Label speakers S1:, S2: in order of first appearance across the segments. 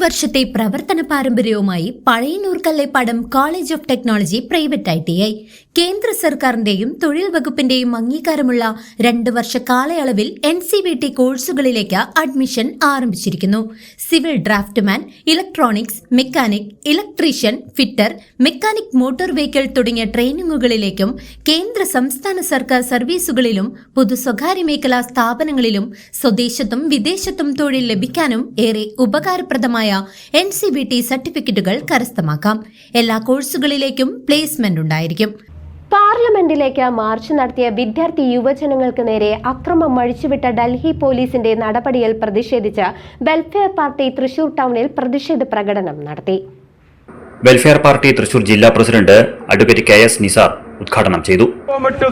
S1: വർഷത്തെ പ്രവർത്തന പാരമ്പര്യവുമായി Pazhayannur Kallepadam college of technology private ITI കേന്ദ്ര സർക്കാരിന്റെയും തൊഴിൽ വകുപ്പിന്റെയും അംഗീകാരമുള്ള 2 വർഷ കാലയളവിൽ NCVT കോഴ്സുകളിലേക്ക് അഡ്മിഷൻ ആരംഭിച്ചിരിക്കുന്നു. Civil draughtsman, electronics, mechanic, electrician, fitter, mechanic motor vehicle തുടങ്ങിയ ട്രെയിനിങ്ങുകളിലേക്കും കേന്ദ്ര സംസ്ഥാന സർക്കാർ സർവീസുകളിലും പൊതു സ്വകാര്യ മേഖലാ സ്ഥാപനങ്ങളിലും സ്വദേശത്തും വിദേശത്തും തൊഴിൽ ലഭിക്കാനും ഏറെ ഉപകാരപ്രദമായ NCVT സർട്ടിഫിക്കറ്റുകൾ കരസ്ഥമാക്കാം. എല്ലാ കോഴ്സുകളിലേക്കും പ്ലേസ്മെന്റ് ഉണ്ടായിരിക്കും.
S2: പാർലമെന്റിലേക്ക് മാർച്ച് നടത്തിയ വിദ്യാർത്ഥി യുവജനങ്ങൾക്ക് നേരെ അക്രമം അഴിച്ചുവിട്ട ഡൽഹി പോലീസിന്റെ നടപടിയിൽ പ്രതിഷേധിച്ച് വെൽഫെയർ പാർട്ടി തൃശൂർ ടൗണിൽ പ്രതിഷേധ പ്രകടനം നടത്തി.
S3: വെൽഫെയർ പാർട്ടി തൃശൂർ ജില്ലാ പ്രസിഡന്റ് അഡ്വക്കേറ്റ് KS നിസാർ ഉദ്ഘാടനം ചെയ്തു.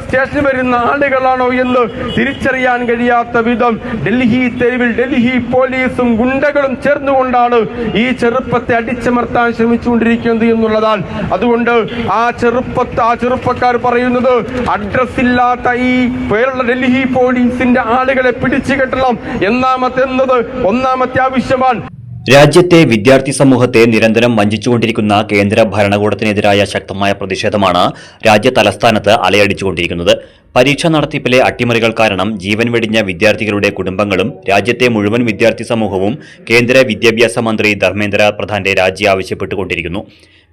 S4: സ്റ്റേഷനിൽ വരുന്ന ആളുകളാണോ എന്ന് തിരിച്ചറിയാൻ കഴിയാത്ത വിധം ഡൽഹി തെരുവിൽ ഡൽഹി പോലീസും ഗുണ്ടകളും ചേർന്നുകൊണ്ടാണ് ഈ ചെറുപ്പത്തെ അടിച്ചമർത്താൻ ശ്രമിച്ചുകൊണ്ടിരിക്കുന്നത് എന്നുള്ളതാണ്. അതുകൊണ്ട് ആ ചെറുപ്പക്കാർ പറയുന്നത് അഡ്രസ് ഇല്ലാത്ത ഈ പേരുള്ള ഡൽഹി പോലീസിന്റെ ആളുകളെ പിടിച്ചു കെട്ടണം ഒന്നാമത്തെ ആവശ്യമാണ്.
S3: രാജ്യത്തെ വിദ്യാർത്ഥി സമൂഹത്തെ നിരന്തരം വഞ്ചിച്ചുകൊണ്ടിരിക്കുന്ന കേന്ദ്ര ഭരണകൂടത്തിനെതിരായ ശക്തമായ പ്രതിഷേധമാണ് രാജ്യ തലസ്ഥാനത്ത് അലയടിച്ചുകൊണ്ടിരിക്കുന്നത്. പരീക്ഷാ നടത്തിപ്പിലെ അട്ടിമറികൾ കാരണം ജീവൻ വെടിഞ്ഞ വിദ്യാർത്ഥികളുടെ കുടുംബങ്ങളും രാജ്യത്തെ മുഴുവൻ വിദ്യാർത്ഥി സമൂഹവും കേന്ദ്ര വിദ്യാഭ്യാസ മന്ത്രി ധർമ്മേന്ദ്ര പ്രധാന്റെ രാജി ആവശ്യപ്പെട്ടുകൊണ്ടിരിക്കുന്നു.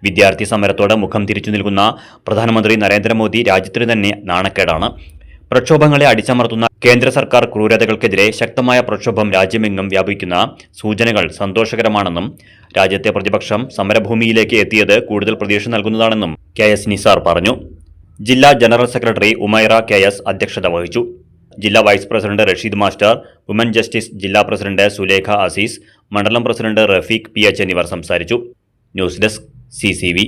S3: വിദ്യാർത്ഥി സമരത്തോട് മുഖം തിരിച്ചു നിൽക്കുന്ന പ്രധാനമന്ത്രി നരേന്ദ്രമോദി രാജ്യത്തിന് തന്നെ നാണക്കേടാണ്. പ്രക്ഷോഭങ്ങളെ അടിച്ചമർത്തുന്ന കേന്ദ്ര സർക്കാർ ക്രൂരതകൾക്കെതിരെ ശക്തമായ പ്രക്ഷോഭം രാജ്യമെങ്ങും വ്യാപിക്കുന്ന സൂചനകൾ സന്തോഷകരമാണെന്നും രാജ്യത്തെ പ്രതിപക്ഷം സമരഭൂമിയിലേക്ക് എത്തിയത് കൂടുതൽ പ്രതീക്ഷ നൽകുന്നതാണെന്നും KS നിസാർ പറഞ്ഞു. ജില്ലാ ജനറൽ സെക്രട്ടറി ഉമൈറ KS അധ്യക്ഷത വഹിച്ചു. ജില്ലാ vice president Rasheed master, woman justice ജില്ലാ പ്രസിഡന്റ് സുലേഖ അസീസ്, മണ്ഡലം പ്രസിഡന്റ് റഫീഖ് PH എന്നിവർ സംസാരിച്ചു. News desk CCV.